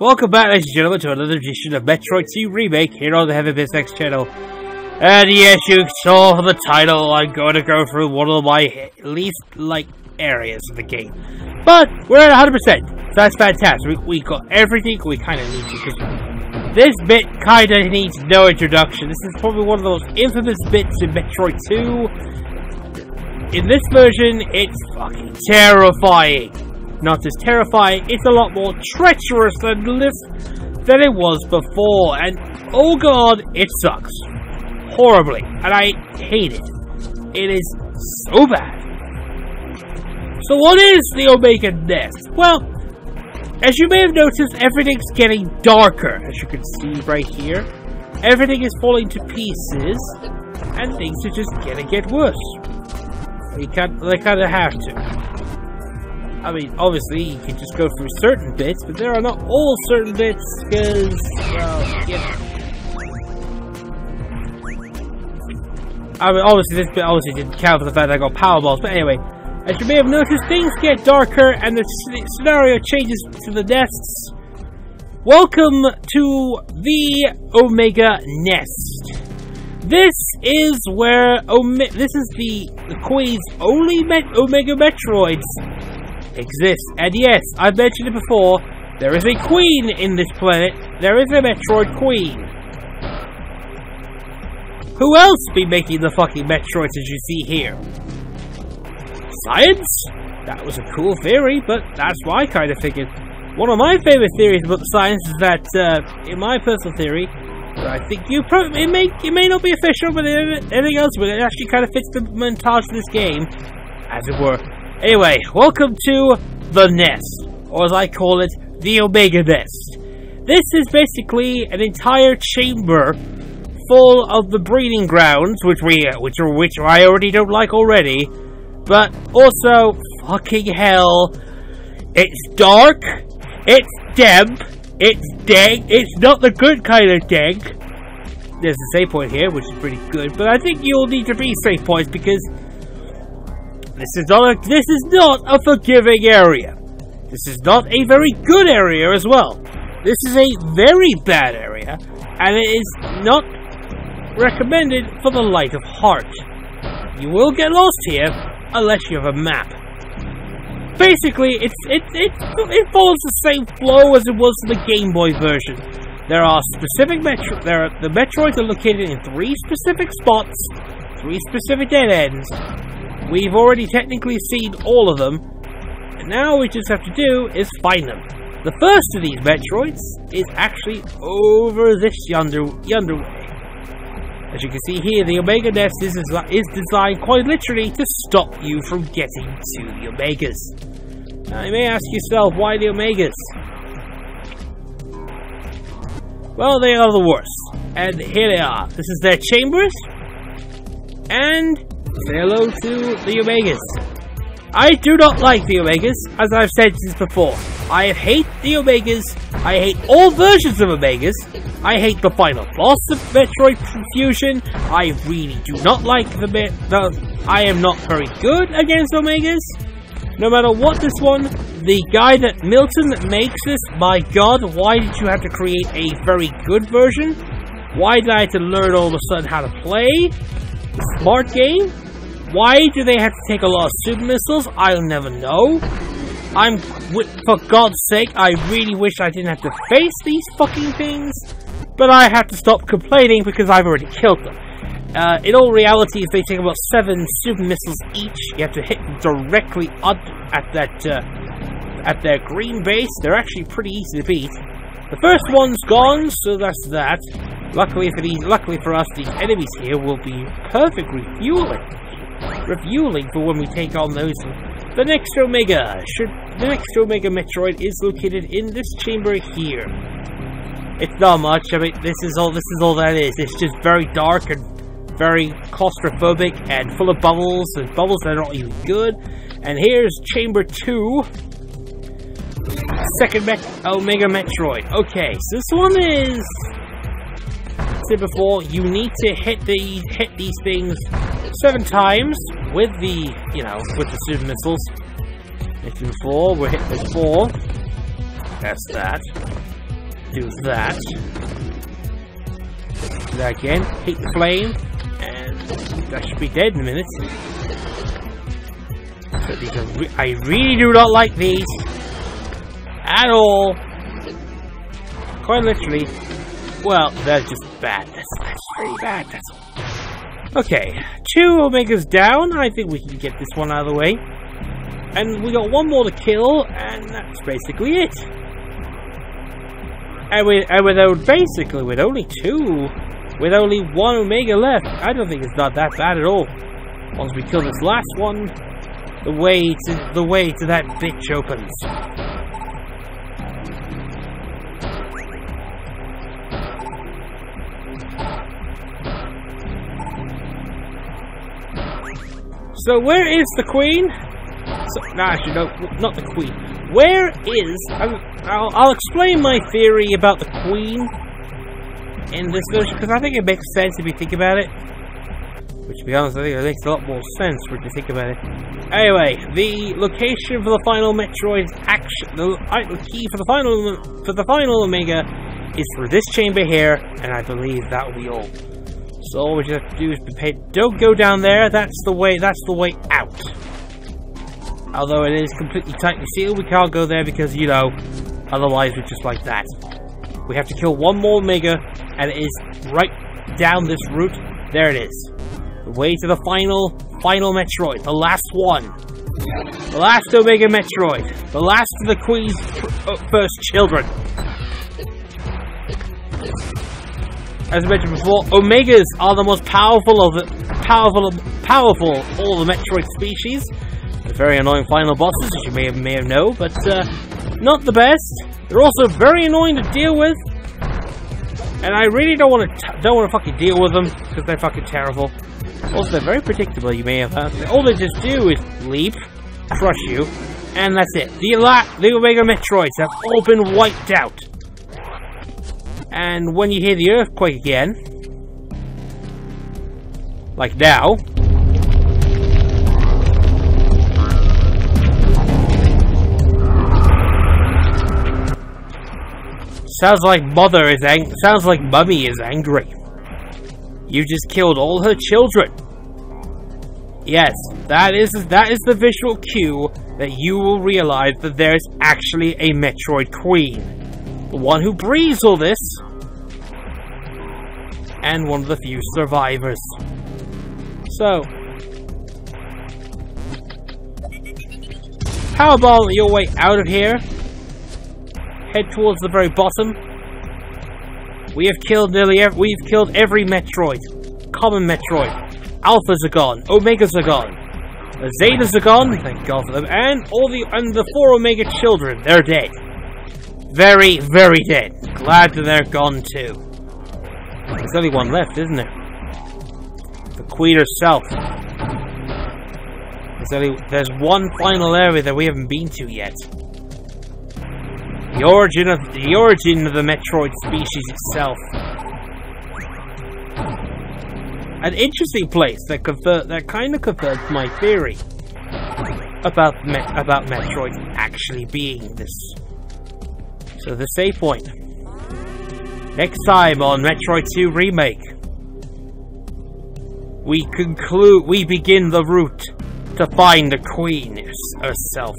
Welcome back, ladies and gentlemen, to another edition of Metroid 2 Remake here on the heavybass channel. And yes, you saw from the title, I'm going to go through one of my least liked areas of the game. But we're at 100%, so that's fantastic. We got everything we kind of need to, because this bit kind of needs no introduction. This is probably one of those infamous bits in Metroid 2. In this version, it's fucking terrifying. Not as terrifying, it's a lot more treacherous than it was before, and oh god, it sucks. Horribly, and I hate it. It is so bad. So what is the Omega Nest? Well, as you may have noticed, everything's getting darker, as you can see right here. Everything is falling to pieces, and things are just gonna get worse. They kinda have to. I mean, obviously, you can just go through certain bits, but there are not all certain bits, because, well, you know. I mean, obviously, this bit obviously didn't count for the fact that I got power balls, but anyway. As you may have noticed, things get darker, and the scenario changes to the nests. Welcome to the Omega Nest. This is where, this is the Queen's only Omega Metroids exists. And yes, I've mentioned it before, there is a queen in this planet. There is a Metroid queen. Who else be making the fucking Metroids as you see here? Science? That was a cool theory, but that's what I kind of figured. One of my favorite theories about the science is that, in my personal theory, I think it may not be official, but anything else, but it actually kind of fits the montage of this game, as it were. Anyway, welcome to the Nest, or as I call it, the Omega Nest. This is basically an entire chamber full of the breeding grounds, which I already don't like already, but also, fucking hell, it's dark, it's damp, it's dank, it's not the good kind of dank. There's a save point here, which is pretty good, but I think you'll need to be save points because this is not a forgiving area. This is not a very good area as well. This is a very bad area, and it is not recommended for the light of heart. You will get lost here unless you have a map. Basically, it follows the same flow as it was in the Game Boy version. There are specific the Metroids are located in 3 specific spots, 3 specific dead ends. We've already technically seen all of them, and now we just have to do is find them. The first of these Metroids is actually over this yonder way. As you can see here, the Omega Nest is designed quite literally to stop you from getting to the Omegas. Now you may ask yourself, why the Omegas? Well, they are the worst, and here they are. This is their chambers, and say hello to the Omegas. I do not like the Omegas, as I've said since before. I hate the Omegas. I hate all versions of Omegas. I hate the final boss of Metroid Fusion. I really do not like I am not very good against Omegas. No matter what this one, the guy Milton that makes this, my god, why did you have to create a very good version? Why did I have to learn all of a sudden how to play? Smart game? Why do they have to take a lot of super missiles? I'll never know. For God's sake, I really wish I didn't have to face these fucking things, but I have to stop complaining because I've already killed them. In all reality, if they take about 7 super missiles each, you have to hit them directly at their green base. They're actually pretty easy to beat. The first one's gone, so that's that. Luckily for us, these enemies here will be perfect refueling for when we take on those. The next Omega Metroid is located in this chamber here. It's not much. I mean, this is all that is. It's just very dark and very claustrophobic and full of bubbles and bubbles that are not even good. And here's Chamber 2. Second Omega Metroid. Okay, so this one is, as I said before, you need to hit these things 7 times with the super missiles. Hitting 4, we're hitting 4. That's that. Do that. Do that again. Hit the flame, and that should be dead in a minute. So these are I really do not like these at all. Quite literally. Well, they're just bad. That's pretty bad. That's all. Okay, 2 Omegas down. I think we can get this one out of the way. And we got one more to kill, and that's basically it. And with only 2, with only 1 Omega left, I don't think it's not that bad at all. Once we kill this last one, the way to that bitch opens. So where is the Queen? Actually, no, not the Queen. Where is... I'll explain my theory about the Queen in this version, because I think it makes sense if you think about it. Which, to be honest, I think it makes a lot more sense when you think about it. Anyway, the location for the final Metroid action... The key for the final Omega is through this chamber here, and I believe that will be all. So all we just have to do is prepare. Don't go down there. That's the way out. Although it is completely tightly sealed, we can't go there because, you know, otherwise we're just like that. We have to kill one more Omega, and it is right down this route. There it is. The way to the final Metroid. The last one. The last Omega Metroid. The last of the Queen's first children. As I mentioned before, Omegas are the most powerful of all the Metroid species. They're very annoying final bosses, as you may have known, but not the best. They're also very annoying to deal with, and I really don't want to fucking deal with them because they're fucking terrible. Also, they're very predictable. You may have heard. All they just do is leap, crush you, and that's it. The Omega Metroids have all been wiped out. And when you hear the earthquake again, like now, sounds like Mummy is angry. You just killed all her children. Yes, that is the visual cue that you will realize that there's actually a Metroid Queen. The one who breathes all this, and one of the few survivors. So, how about your way out of here? Head towards the very bottom. We have killed every Metroid, common Metroid. Alphas are gone, Omegas are gone, Zetas are gone. Thank God for them, and the 4 Omega children. They're dead. Very, very dead. Glad that they're gone too. There's only one left, isn't there? The Queen herself. There's one final area that we haven't been to yet. The origin of the Metroid species itself. An interesting place that kind of confirms my theory about Metroid actually being this. So the save point. Next time on Metroid 2 Remake, we begin the route to find the Queen herself.